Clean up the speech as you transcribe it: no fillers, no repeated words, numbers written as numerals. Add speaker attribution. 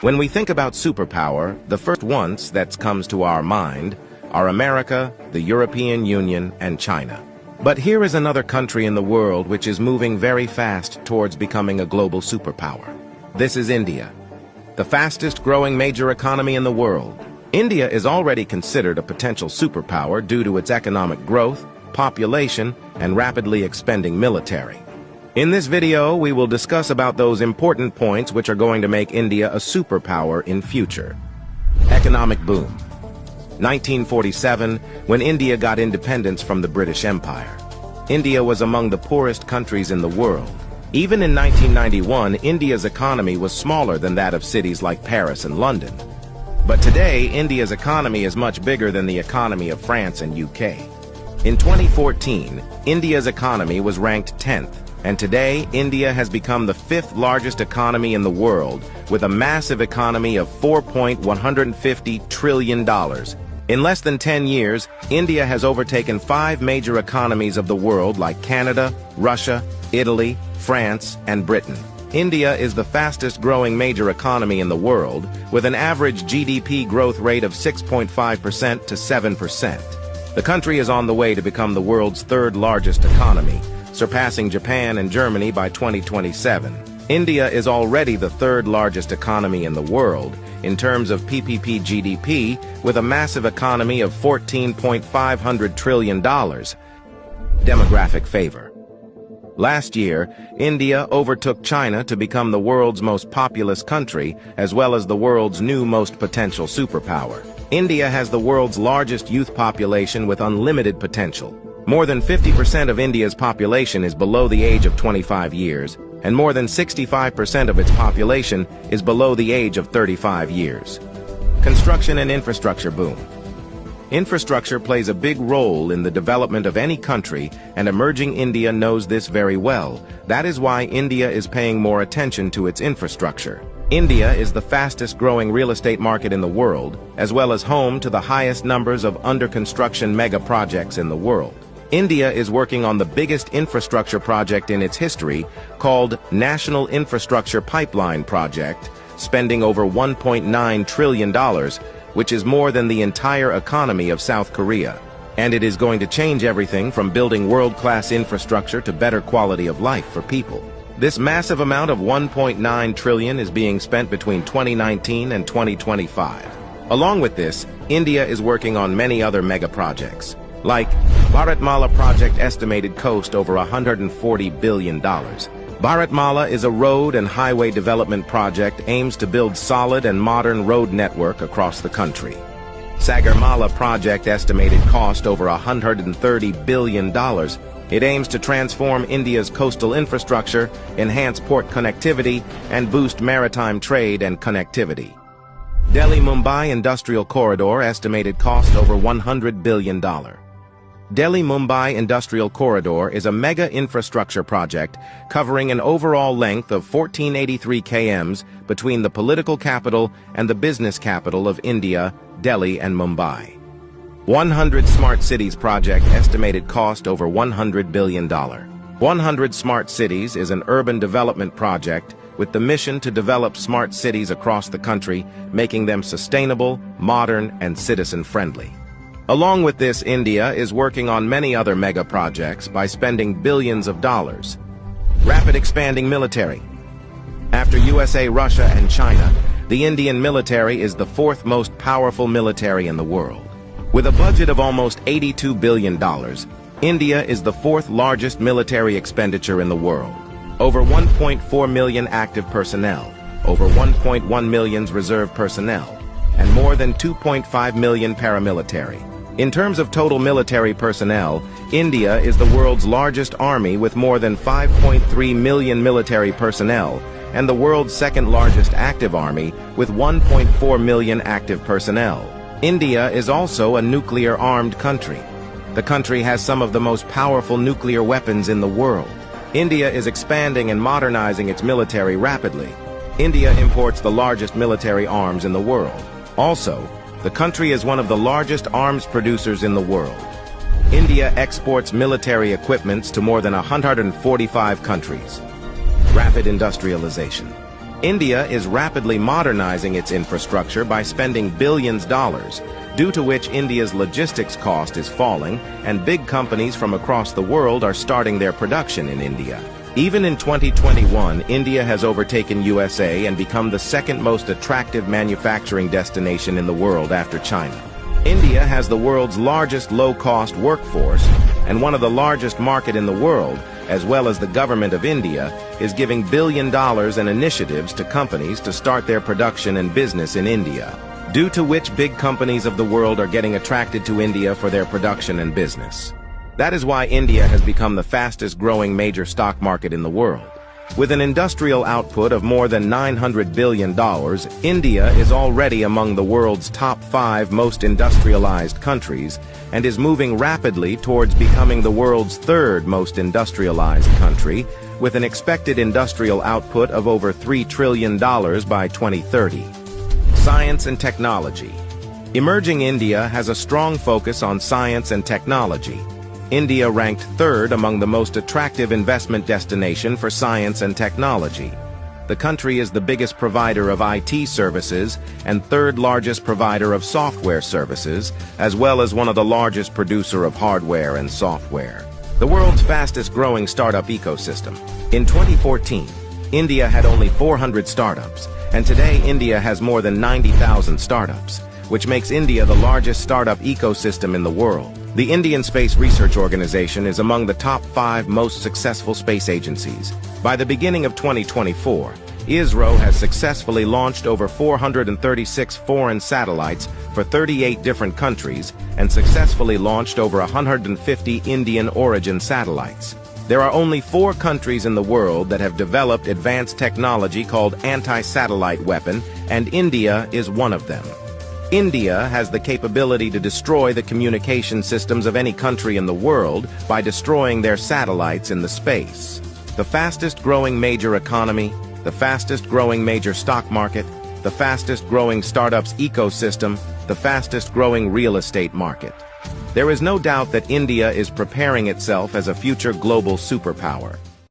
Speaker 1: When we think about superpower, the first ones that comes to our mind are America, the European Union, and China. But here is another country in the world which is moving very fast towards becoming a global superpower. This is India, the fastest growing major economy in the world. India is already considered a potential superpower due to its economic growth, population, and rapidly expanding military. In this video, we will discuss about those important points which are going to make India a superpower in future. Economic boom. 1947, when India got independence from the British Empire. India was among the poorest countries in the world. Even in 1991, India's economy was smaller than that of cities like Paris and London. But today, India's economy is much bigger than the economy of France and UK. In 2014, India's economy was ranked 10th. And today, India has become the 5th largest economy in the world, with a massive economy of $4.150 trillion. In less than 10 years, India has overtaken 5 major economies of the world like Canada, Russia, Italy, France, and Britain. India is the fastest growing major economy in the world, with an average GDP growth rate of 6.5% to 7%. The country is on the way to become the world's 3rd largest economy, surpassing Japan and Germany by 2027. India is already the 3rd largest economy in the world in terms of PPP GDP, with a massive economy of $14.5 trillion. Demographic favor. Last year, India overtook China to become the world's most populous country, as well as the world's new most potential superpower. India has the world's largest youth population with unlimited potential. More than 50% of India's population is below the age of 25 years, and more than 65% of its population is below the age of 35 years. Construction and infrastructure boom. Infrastructure plays a big role in the development of any country, and emerging India knows this very well. That is why India is paying more attention to its infrastructure. India is the fastest growing real estate market in the world, as well as home to the highest numbers of under-construction mega projects in the world. India is working on the biggest infrastructure project in its history, called National Infrastructure Pipeline Project, spending over $1.9 trillion, which is more than the entire economy of South Korea. And it is going to change everything from building world-class infrastructure to better quality of life for people. This massive amount of $1.9 trillion is being spent between 2019 and 2025. Along with this, India is working on many other mega projects, like Bharatmala project estimated cost over $140 billion. Bharatmala is a road and highway development project aims to build solid and modern road network across the country. Sagarmala project estimated cost over $130 billion. It aims to transform India's coastal infrastructure, enhance port connectivity, and boost maritime trade and connectivity. Delhi-Mumbai Industrial Corridor estimated cost over $100 billion. Delhi-Mumbai Industrial Corridor is a mega infrastructure project covering an overall length of 1483 km between the political capital and the business capital of India, Delhi and Mumbai. 100 Smart Cities project estimated cost over $100 billion. 100 Smart Cities is an urban development project with the mission to develop smart cities across the country, making them sustainable, modern, and citizen-friendly. Along with this, India is working on many other mega projects by spending billions of dollars. Rapid expanding military. After USA, Russia, and China, the Indian military is the 4th most powerful military in the world. With a budget of almost $82 billion, India is the 4th largest military expenditure in the world. Over 1.4 million active personnel, over 1.1 million reserve personnel, and more than 2.5 million paramilitary. In terms of total military personnel, India is the world's largest army with more than 5.3 million military personnel, and the world's 2nd largest active army with 1.4 million active personnel. India is also a nuclear-armed country. The country has some of the most powerful nuclear weapons in the world. India is expanding and modernizing its military rapidly. India imports the largest military arms in the world. Also, the country is one of the largest arms producers in the world. India exports military equipments to more than 145 countries. Rapid industrialization. India is rapidly modernizing its infrastructure by spending billions of dollars, due to which India's logistics cost is falling, and big companies from across the world are starting their production in India. Even in 2021, India has overtaken USA and become the second most attractive manufacturing destination in the world after China. India has the world's largest low-cost workforce, and one of the largest market in the world, as well as the government of India, is giving billion dollars in initiatives to companies to start their production and business in India, due to which big companies of the world are getting attracted to India for their production and business. That is why India has become the fastest-growing major stock market in the world. With an industrial output of more than $900 billion, India is already among the world's top 5 most industrialized countries and is moving rapidly towards becoming the world's 3rd most industrialized country, with an expected industrial output of over $3 trillion by 2030. Science and technology. Emerging India has a strong focus on science and technology. India ranked 3rd among the most attractive investment destination for science and technology. The country is the biggest provider of IT services and 3rd largest provider of software services, as well as one of the largest producer of hardware and software. The world's fastest-growing startup ecosystem. In 2014, India had only 400 startups, and today India has more than 90,000 startups, which makes India the largest startup ecosystem in the world. The Indian Space Research Organization is among the top 5 most successful space agencies. By the beginning of 2024, ISRO has successfully launched over 436 foreign satellites for 38 different countries and successfully launched over 150 Indian origin satellites. There are only 4 countries in the world that have developed advanced technology called anti-satellite weapon, and India is one of them. India has the capability to destroy the communication systems of any country in the world by destroying their satellites in the space. The fastest-growing major economy, the fastest-growing major stock market, the fastest-growing startups ecosystem, the fastest-growing real estate market. There is no doubt that India is preparing itself as a future global superpower.